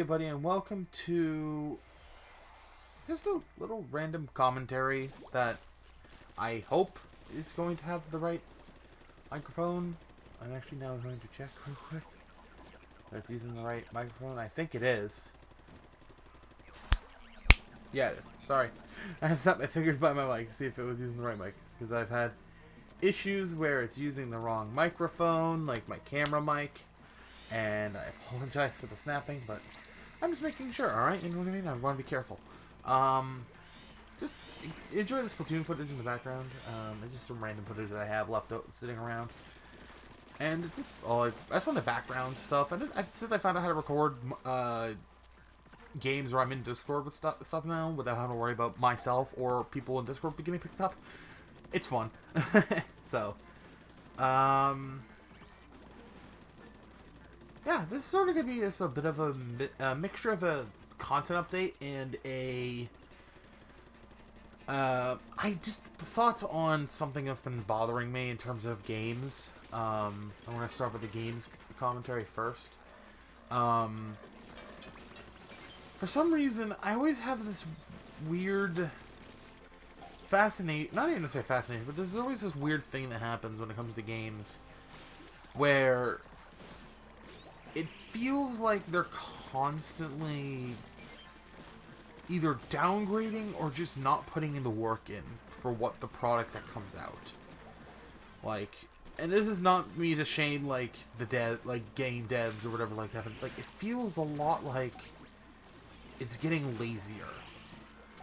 everybody, and welcome to just a little random commentary that I hope is going to have the right microphone. I'm actually now going to check real quick that it's using the right microphone. I think it is. Yeah, it is. Sorry. I had to snap my fingers by my mic to see if it was using the right mic, because I've had issues where it's using the wrong microphone, like my camera mic. And I apologize for the snapping, but I'm just making sure, alright? You know what I mean? I want to be careful. Just enjoy the Splatoon footage in the background. It's just some random footage that I have left sitting around. And it's just I just want the background stuff. Since I found out how to record games where I'm in Discord with stuff now, without having to worry about myself or people in Discord getting picked up, it's fun. So, yeah, this is sort of going to be just a bit of a mixture of a content update and thoughts on something that's been bothering me in terms of games. I'm going to start with the games commentary first. For some reason, I always have this weird not even to say fascinating, but there's always this weird thing that happens when it comes to games where it feels like they're constantly either downgrading or just not putting in the work in for what the product that comes out. Like, and this is not me to shame like game devs or whatever like that, but like it feels a lot like it's getting lazier.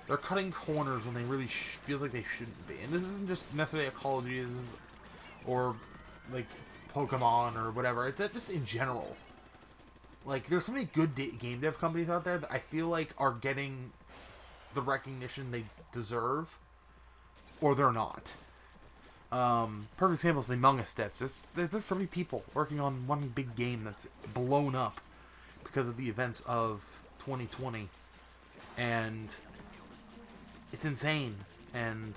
They're cutting corners when they really feels like they shouldn't be. And this isn't just necessarily a Call of Duty, or like Pokemon or whatever. It's just in general. Like, there's so many good game dev companies out there that I feel like are getting the recognition they deserve, or they're not. Perfect example is the Among Us devs. There's so many people working on one big game that's blown up because of the events of 2020, and it's insane. And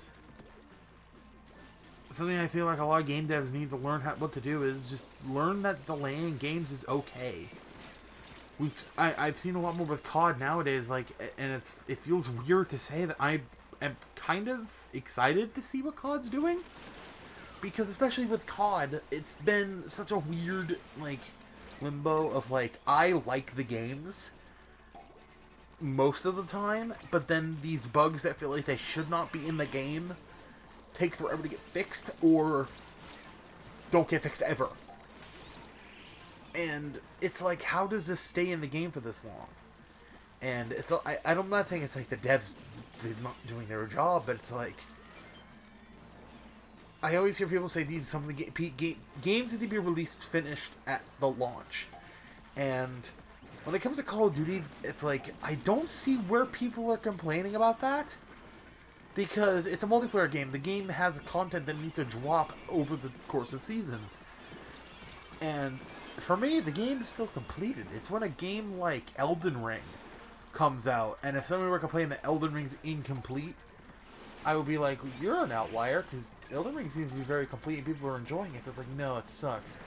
something I feel like a lot of game devs need to learn what to do is just learn that delaying games is okay. I've seen a lot more with COD nowadays, like, and it feels weird to say that I am kind of excited to see what COD's doing, because especially with COD, it's been such a weird like limbo of like I like the games most of the time, but then these bugs that feel like they should not be in the game take forever to get fixed or don't get fixed ever. And it's like, how does this stay in the game for this long? And I'm not saying it's like the devs not doing their job, but it's like, I always hear people say these some of the games need to be released finished at the launch. And when it comes to Call of Duty, it's like, I don't see where people are complaining about that. Because it's a multiplayer game. The game has content that needs to drop over the course of seasons. And for me, the game is still completed. It's when a game like Elden Ring comes out, and if somebody were complaining that Elden Ring's incomplete, I would be like, you're an outlier, because Elden Ring seems to be very complete and people are enjoying it. But it's like, no, it sucks.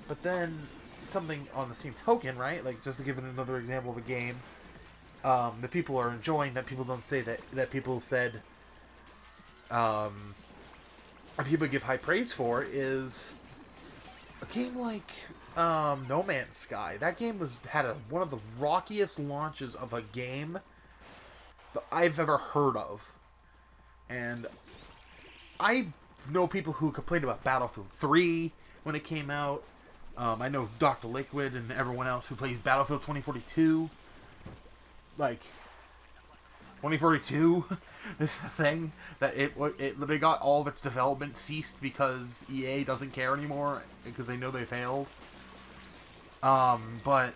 But then, something on the same token, right? Like, just to give it another example of a game that people are enjoying, that people don't say that people said, or people give high praise for, is a game like No Man's Sky. That game had one of the rockiest launches of a game that I've ever heard of. And I know people who complained about Battlefield 3 when it came out. I know Dr. Liquid and everyone else who plays Battlefield 2042. Like, 2042 is a thing that they got all of its development ceased because EA doesn't care anymore because they know they failed. But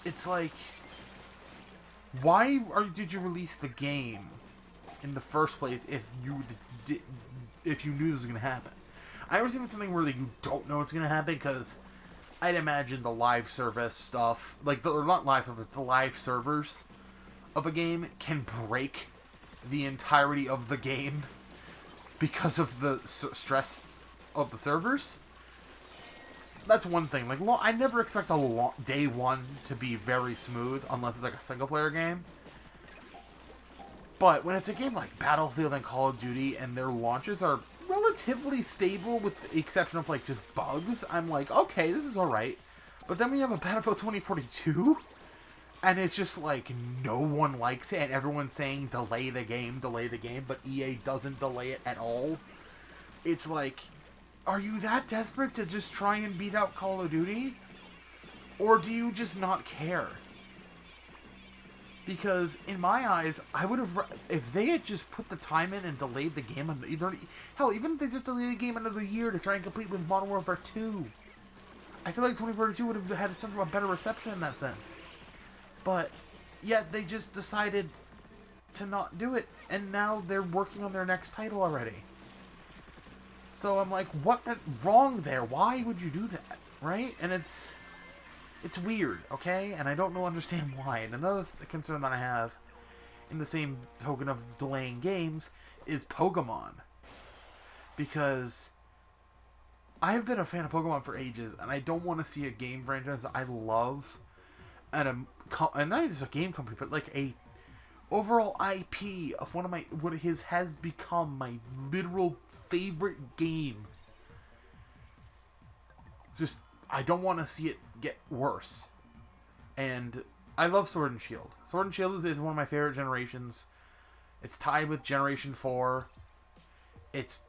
it's like, why did you release the game in the first place if you knew this was gonna happen? I always think it's something where you don't know what's gonna happen, because I'd imagine the live service stuff, or not live service, the live servers of a game can break the entirety of the game because of the stress of the servers. that's one thing. Like, I never expect day one to be very smooth unless it's like a single player game. But when it's a game like Battlefield and Call of Duty and their launches are relatively stable with the exception of like just bugs, I'm like, okay, this is alright. But then we have a Battlefield 2042 and it's just like no one likes it and everyone's saying delay the game, but EA doesn't delay it at all. It's like, are you that desperate to just try and beat out Call of Duty? Or do you just not care? Because, in my eyes, I would have... If they had just put the time in and delayed the game... Hell, even if they just delayed the game another year to try and complete with Modern Warfare 2. I feel like 2042 would have had some of a better reception in that sense. But, yet they just decided to not do it. And now they're working on their next title already. So I'm like, what went wrong there? Why would you do that? Right? And it's weird, okay? And I don't understand why. And another concern that I have, in the same token of delaying games, is Pokemon. Because I've been a fan of Pokemon for ages, and I don't want to see a game franchise that I love, and not just a game company, but like a overall IP of what has become my literal favorite game. Just, I don't want to see it get worse. And I love Sword and Shield. Sword and Shield is one of my favorite generations. It's tied with Generation 4. It's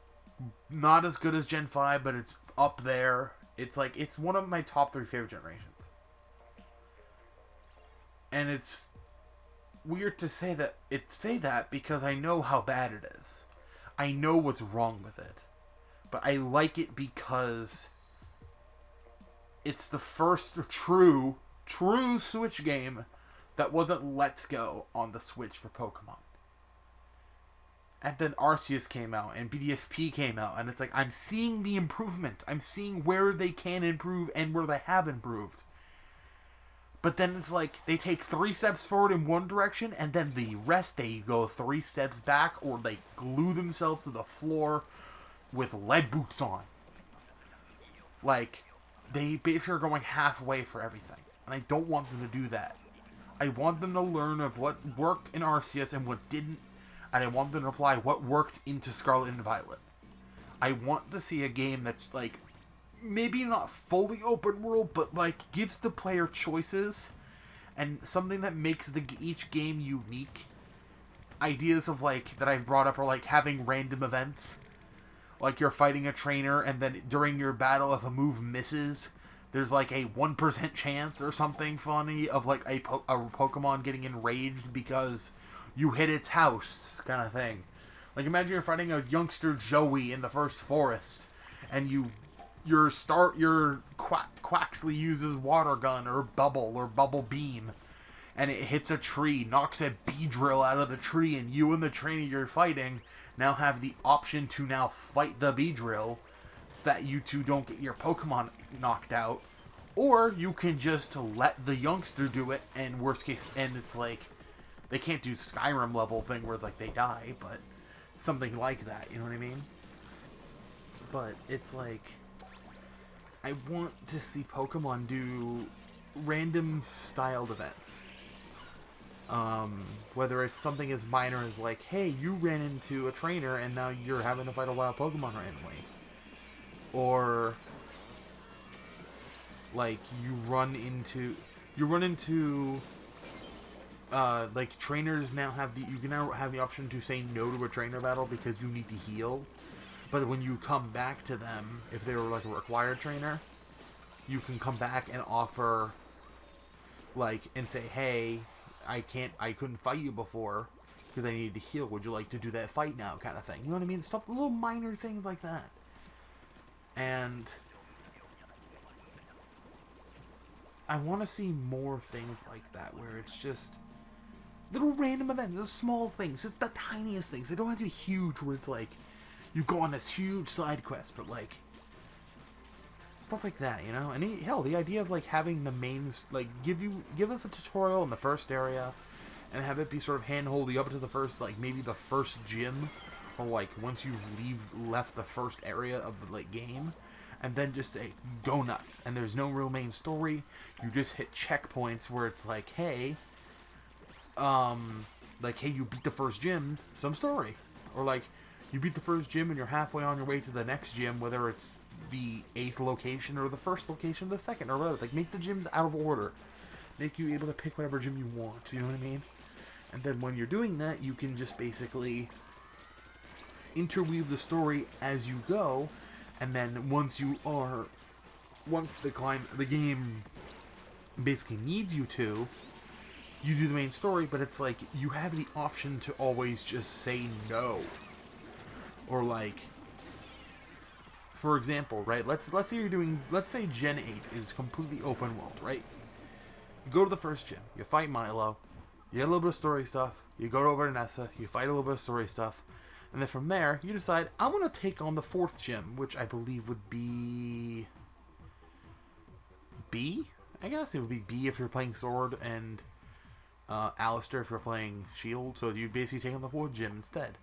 not as good as Gen 5, but it's up there. It's one of my top 3 favorite generations. And it's weird to say that because I know how bad it is. I know what's wrong with it. But I like it because it's the first true Switch game that wasn't Let's Go on the Switch for Pokemon. And then Arceus came out, and BDSP came out, and it's like, I'm seeing the improvement. I'm seeing where they can improve and where they have improved. But then it's like, they take 3 steps forward in one direction, and then the rest, they go 3 steps back, or they glue themselves to the floor with lead boots on. Like, they basically are going halfway for everything. And I don't want them to do that. I want them to learn of what worked in Arceus and what didn't. And I want them to apply what worked into Scarlet and Violet. I want to see a game that's, like, maybe not fully open world, but, like, gives the player choices. And something that makes each game unique. Ideas of, like, that I've brought up are, like, having random events. Like, you're fighting a trainer, and then during your battle, if a move misses, there's, like, a 1% chance or something funny of, like, a Pokemon getting enraged because you hit its house, kind of thing. Like, imagine you're fighting a youngster Joey in the first forest, and your Quaxley uses Water Gun or Bubble Beam, and it hits a tree, knocks a Beedrill out of the tree, and you and the trainer you're fighting now have the option to now fight the Beedrill so that you two don't get your Pokemon knocked out. Or you can just let the youngster do it, and worst case, and it's like, they can't do Skyrim level thing where it's like they die, but something like that, you know what I mean? But it's like, I want to see Pokemon do random styled events. Whether it's something as minor as like, hey, you ran into a trainer and now you're having to fight a wild Pokemon randomly. Or like you run into like trainers now you can now have the option to say no to a trainer battle because you need to heal. But when you come back to them, if they were like a required trainer, you can come back and offer like and say, hey, I couldn't fight you before because I needed to heal. Would you like to do that fight now, kind of thing? You know what I mean? Stuff, little minor things like that. And I want to see more things like that, where it's just little random events, little small things, just the tiniest things. They don't have to be huge, where it's like you go on this huge side quest, but like stuff like that, you know. And hell, the idea of like having the mains like give us a tutorial in the first area, and have it be sort of hand-holdy up to the first, like maybe the first gym, or like once you've left the first area of the like game, and then just say, go nuts. And there's no real main story. You just hit checkpoints where it's like, hey, you beat the first gym, some story. Or like, you beat the first gym and you're halfway on your way to the next gym, whether it's the 8th location or the first location, the second, or whatever. Like, make the gyms out of order. Make you able to pick whatever gym you want, you know what I mean? And then when you're doing that, you can just basically interweave the story as you go, and then once the game basically needs you to, you do the main story, but it's like, you have the option to always just say no. Or like, for example, right, let's say Gen 8 is completely open world, right? You go to the first gym, you fight Milo, you get a little bit of story stuff, you go over to Nessa, you fight a little bit of story stuff, and then from there, you decide, I want to take on the 4th gym, which I believe would be B? I guess it would be B if you're playing Sword, and Alistair if you're playing Shield, so you basically take on the 4th gym instead.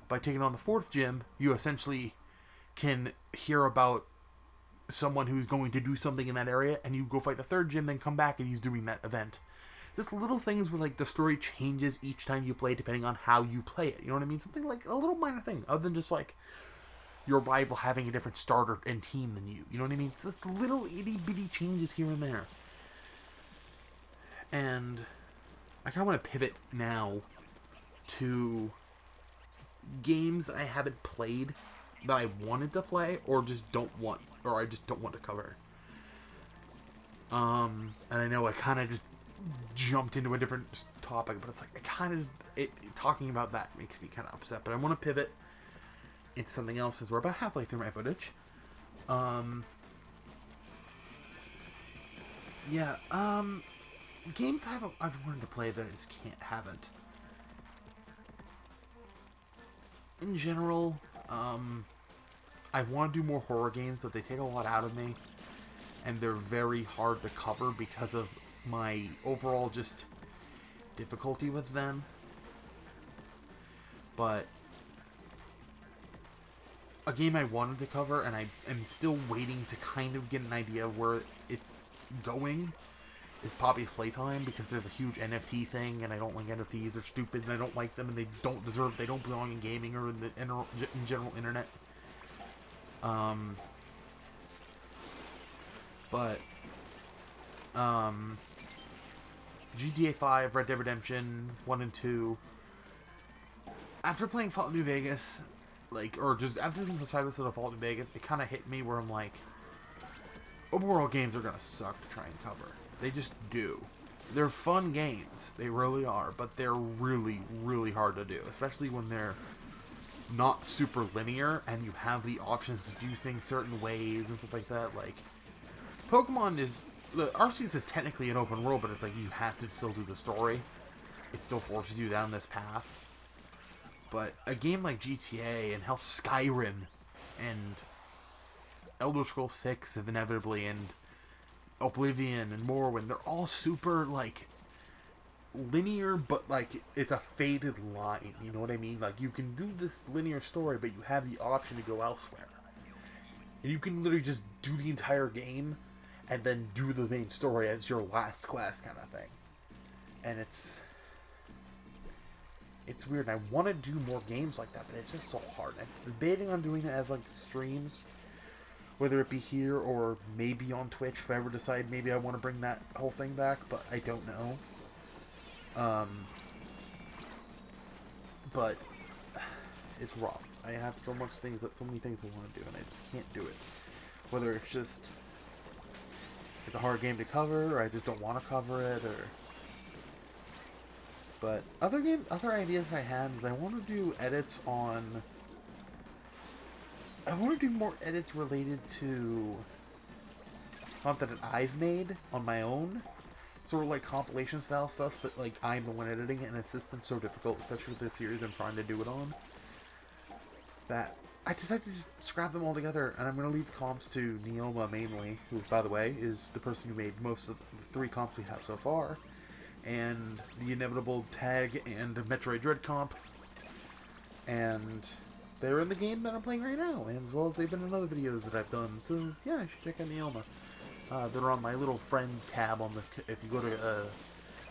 By taking on the 4th gym, you essentially can hear about someone who's going to do something in that area, and you go fight the 3rd gym, then come back and he's doing that event. Just little things where like the story changes each time you play depending on how you play it. You know what I mean? Something like a little minor thing, other than just like your rival having a different starter and team than you. You know what I mean? It's just little itty bitty changes here and there. And I kind of want to pivot now to games that I haven't played that I wanted to play or just don't want, or I just don't want to cover. And I know I kind of just jumped into a different topic, but it's like, I kind of talking about that makes me kind of upset, but I want to pivot into something else since we're about halfway through my footage. Games I've wanted to play that I just haven't. In general, I want to do more horror games, but they take a lot out of me, and they're very hard to cover because of my overall just difficulty with them. But a game I wanted to cover, and I am still waiting to kind of get an idea of where it's going, is Poppy's Playtime, because there's a huge NFT thing, and I don't like NFTs. They're stupid, and I don't like them, and they don't belong in gaming or in the in general internet. GTA 5, Red Dead Redemption 1 and 2. After playing Fallout New Vegas, or just after the 5 episodes of Fallout New Vegas, it kind of hit me where I'm like, open world games are gonna suck to try and cover. They just do. They're fun games, they really are, but they're really, really hard to do, especially when they're not super linear and you have the options to do things certain ways and stuff like that. Like, Pokemon is, Arceus is technically an open world, but it's like you have to still do the story. It still forces you down this path. But a game like GTA and hell, Skyrim and Elder Scrolls 6 inevitably, and Oblivion and Morrowind, they're all super linear, but it's a faded line, you know what I mean? Like, you can do this linear story, but you have the option to go elsewhere. And you can literally just do the entire game and then do the main story as your last quest kind of thing. And it's weird. I want to do more games like that, but it's just so hard. I'm debating on doing it as streams, whether it be here or maybe on Twitch if I ever decide maybe I want to bring that whole thing back, but I don't know. But it's rough. I have so many things I want to do, and I just can't do it. Whether it's just it's a hard game to cover, or I just don't want to cover it, or. But other ideas I had is I want to do edits on. I want to do more edits related to content that I've made on my own. Sort of compilation style stuff, but I'm the one editing it, and it's just been so difficult, especially with this series I'm trying to do it on, that I decided to just scrap them all together, and I'm going to leave the comps to Neoma mainly, who, by the way, is the person who made most of the 3 comps we have so far, and the inevitable Tag and Metroid Dread comp, and they're in the game that I'm playing right now, and as well as they've been in other videos that I've done. So yeah, you should check out Neoma. They're on my little friends tab on the. If you go to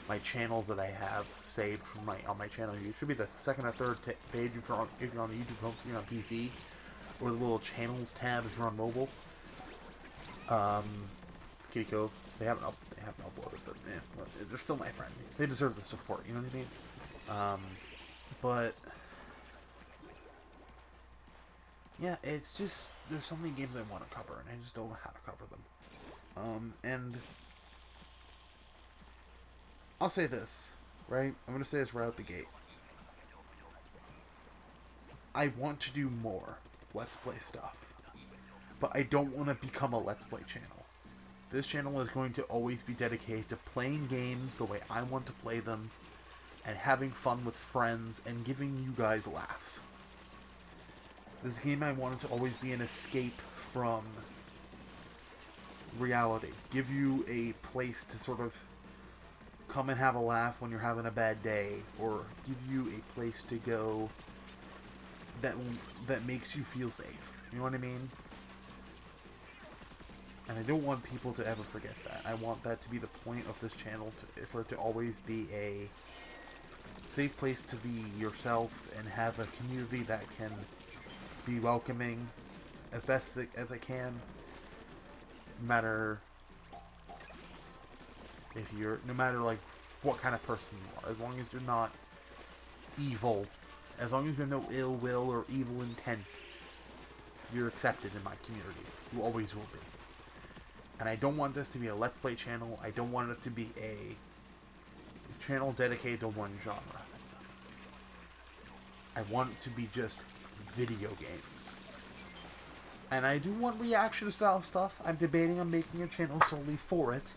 my channels that I have saved from on my channel, it should be the second or third page if you're on the YouTube home screen on PC, or the little channels tab if you're on mobile. Kitty Cove. They haven't uploaded, but they're still my friend. They deserve the support. You know what I mean? But yeah, it's just there's so many games I want to cover, and I just don't know how to cover them. And I'll say this, right? I'm going to say this right out the gate. I want to do more Let's Play stuff, but I don't want to become a Let's Play channel. This channel is going to always be dedicated to playing games the way I want to play them, and having fun with friends, and giving you guys laughs. This game I wanted to always be an escape from reality. Give you a place to sort of come and have a laugh when you're having a bad day, or give you a place to go that makes you feel safe. You know what I mean? And I don't want people to ever forget that. I want that to be the point of this channel, for it to always be a safe place to be yourself and have a community that can be welcoming as best as I can. No matter no matter like what kind of person you are, as long as you're not evil, as long as you have no ill will or evil intent, you're accepted in my community. You always will be. And I don't want this to be a Let's Play channel. I don't want it to be a channel dedicated to one genre. I want it to be just video games. And I do want reaction style stuff. I'm debating on making a channel solely for it.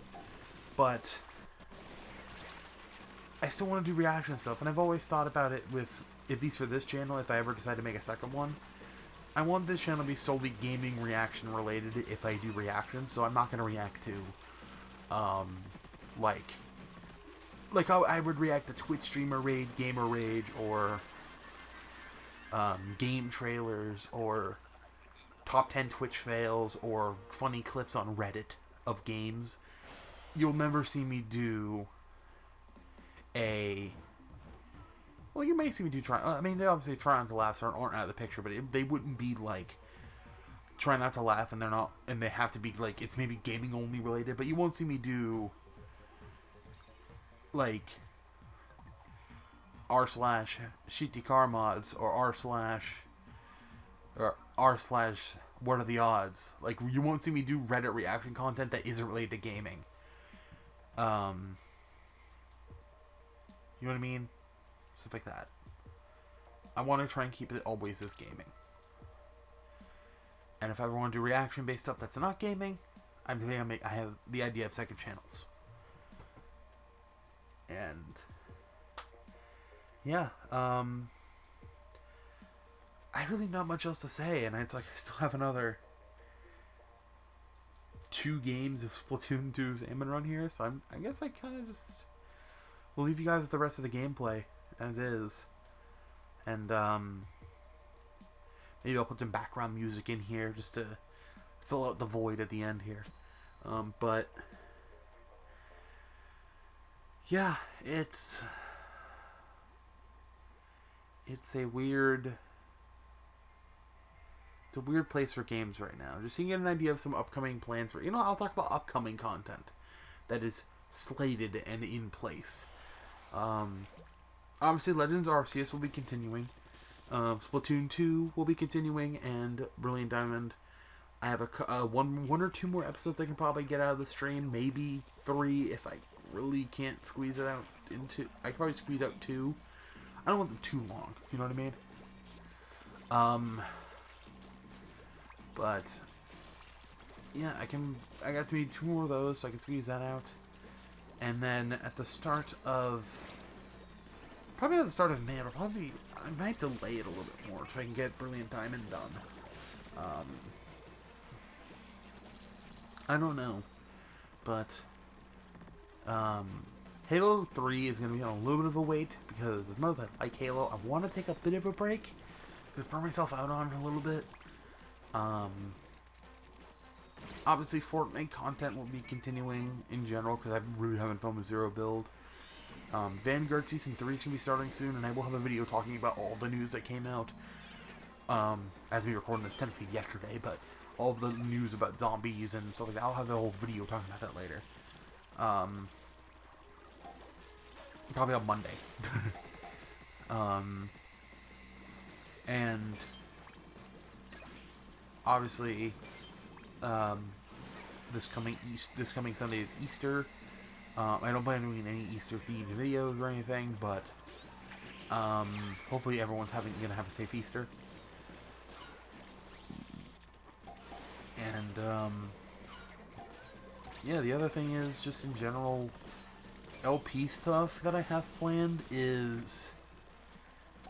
But I still want to do reaction stuff. And I've always thought about it with, at least for this channel, if I ever decide to make a second one, I want this channel to be solely gaming reaction related if I do reactions. So I'm not going to react to, like how I would react to Twitch streamer rage, gamer rage, or game trailers, or top 10 Twitch fails, or funny clips on Reddit of games. You'll never see me do well, you may see me do try. I mean, they obviously try not to laugh aren't out of the picture, but they wouldn't be like try not to laugh, and they're not, and they have to be like it's maybe gaming only related. But you won't see me do like r/shitty mods or r/ what are the odds. Like, you won't see me do Reddit reaction content that isn't related to gaming. You know what I mean? Stuff like that. I want to try and keep it always as gaming. And if I ever want to do reaction-based stuff that's not gaming, I have the idea of second channels. And yeah, I really not much else to say, and it's like I still have another 2 games of Splatoon 2 Salmon Run here, so I guess I kind of just will leave you guys with the rest of the gameplay as is, and maybe I'll put some background music in here just to fill out the void at the end here, but yeah, it's a weird place for games right now. Just so you get an idea of some upcoming plans for, I'll talk about upcoming content that is slated and in place. Obviously, Legends Arceus will be continuing. Splatoon 2 will be continuing, and Brilliant Diamond. I have one or two more episodes I can probably get out of the stream. Maybe 3 if I really can't squeeze it out into. I can probably squeeze out 2. I don't want them too long. You know what I mean? But yeah, I got to meet 2 more of those, so I can squeeze that out. And then at the start of May, I might delay it a little bit more so I can get Brilliant Diamond done. I don't know, but Halo 3 is going to be on a little bit of a wait, because as much as I like Halo, I want to take a bit of a break just burn myself out on a little bit. Obviously, Fortnite content will be continuing in general because I really haven't filmed a zero build. Vanguard Season 3 is going to be starting soon, and I will have a video talking about all the news that came out. As we recording this technically yesterday, but all of the news about zombies and stuff like that, I'll have a whole video talking about that later. Probably on Monday. And obviously, this coming Sunday is Easter. I don't plan on doing any Easter themed videos or anything, but hopefully everyone's gonna have a safe Easter. And yeah, the other thing is just in general LP stuff that I have planned is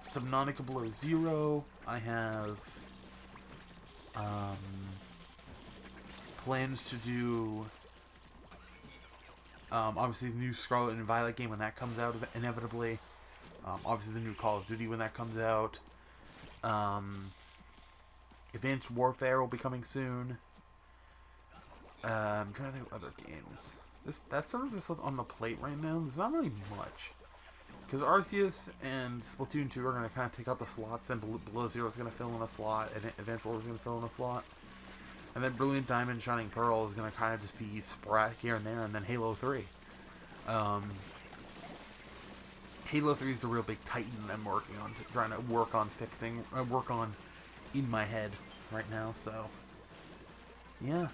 Subnautica Below Zero. I have plans to do obviously the new Scarlet and Violet game when that comes out inevitably. Obviously the new Call of Duty when that comes out. Advanced Warfare will be coming soon. I'm trying to think of other games. That's sort of just what's on the plate right now. There's not really much. Because Arceus and Splatoon 2 are going to kind of take out the slots, then Below Zero is going to fill in a slot, and Advanced Warfare is going to fill in a slot. And then Brilliant Diamond, Shining Pearl is going to kind of just be sporadic here and there, and then Halo 3. Halo 3 is the real big titan I'm working on, trying to work on fixing, work on in my head right now, so yeah.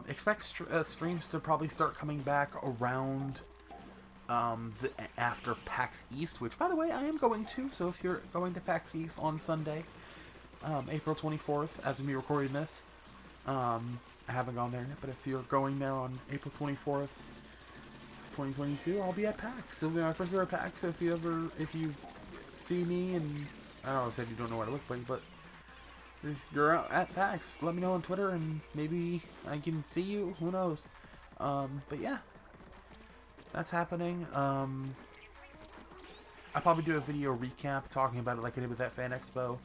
Expect streams to probably start coming back around after PAX East, which by the way I am going to, so if you're going to PAX East on Sunday, April 24th, as of me recording this, I haven't gone there yet, but if you're going there on April 24th 2022, I'll be at PAX. It'll be my first year at PAX, so if you see me, and I don't know, I said you don't know what I look like, but if you're out at PAX, let me know on Twitter, and maybe I can see you, who knows. But yeah, that's happening. I'll probably do a video recap talking about it like I did with that Fan Expo.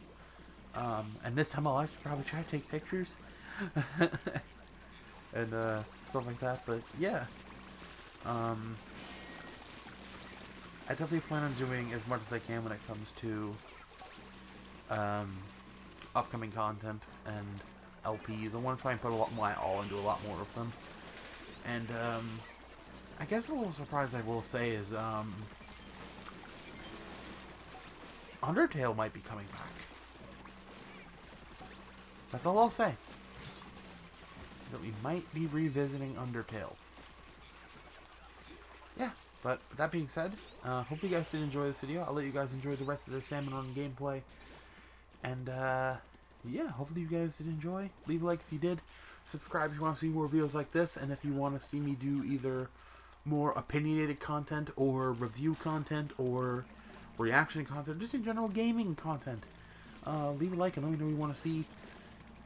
And this time I'll actually probably try to take pictures. And stuff like that, but yeah. I definitely plan on doing as much as I can when it comes to upcoming content and LPs. I want to try and put my all into a lot more of them. And I guess a little surprise I will say is Undertale might be coming back. That's all I'll say. That we might be revisiting Undertale. Yeah, but with that being said, hopefully you guys did enjoy this video. I'll let you guys enjoy the rest of the Salmon Run gameplay. And yeah, hopefully you guys did enjoy. Leave a like if you did. Subscribe if you want to see more videos like this. And if you want to see me do either more opinionated content or review content or reaction content, just in general gaming content, leave a like and let me know what you want to see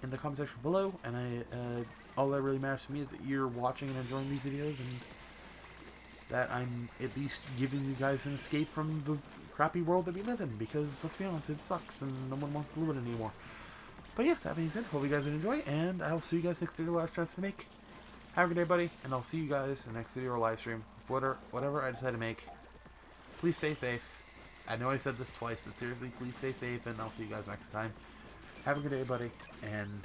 in the comment section below. And all that really matters to me is that you're watching and enjoying these videos, and that I'm at least giving you guys an escape from the crappy world that we live in, because let's be honest, it sucks and no one wants to live it anymore. But yeah, that being said, hope you guys did enjoy, and I'll see you guys next video I try to make. Have a good day, buddy, and I'll see you guys in the next video or live stream, whatever I decide to make. Please stay safe. I know I said this twice, but seriously, please stay safe, and I'll see you guys next time. Have a good day, buddy, and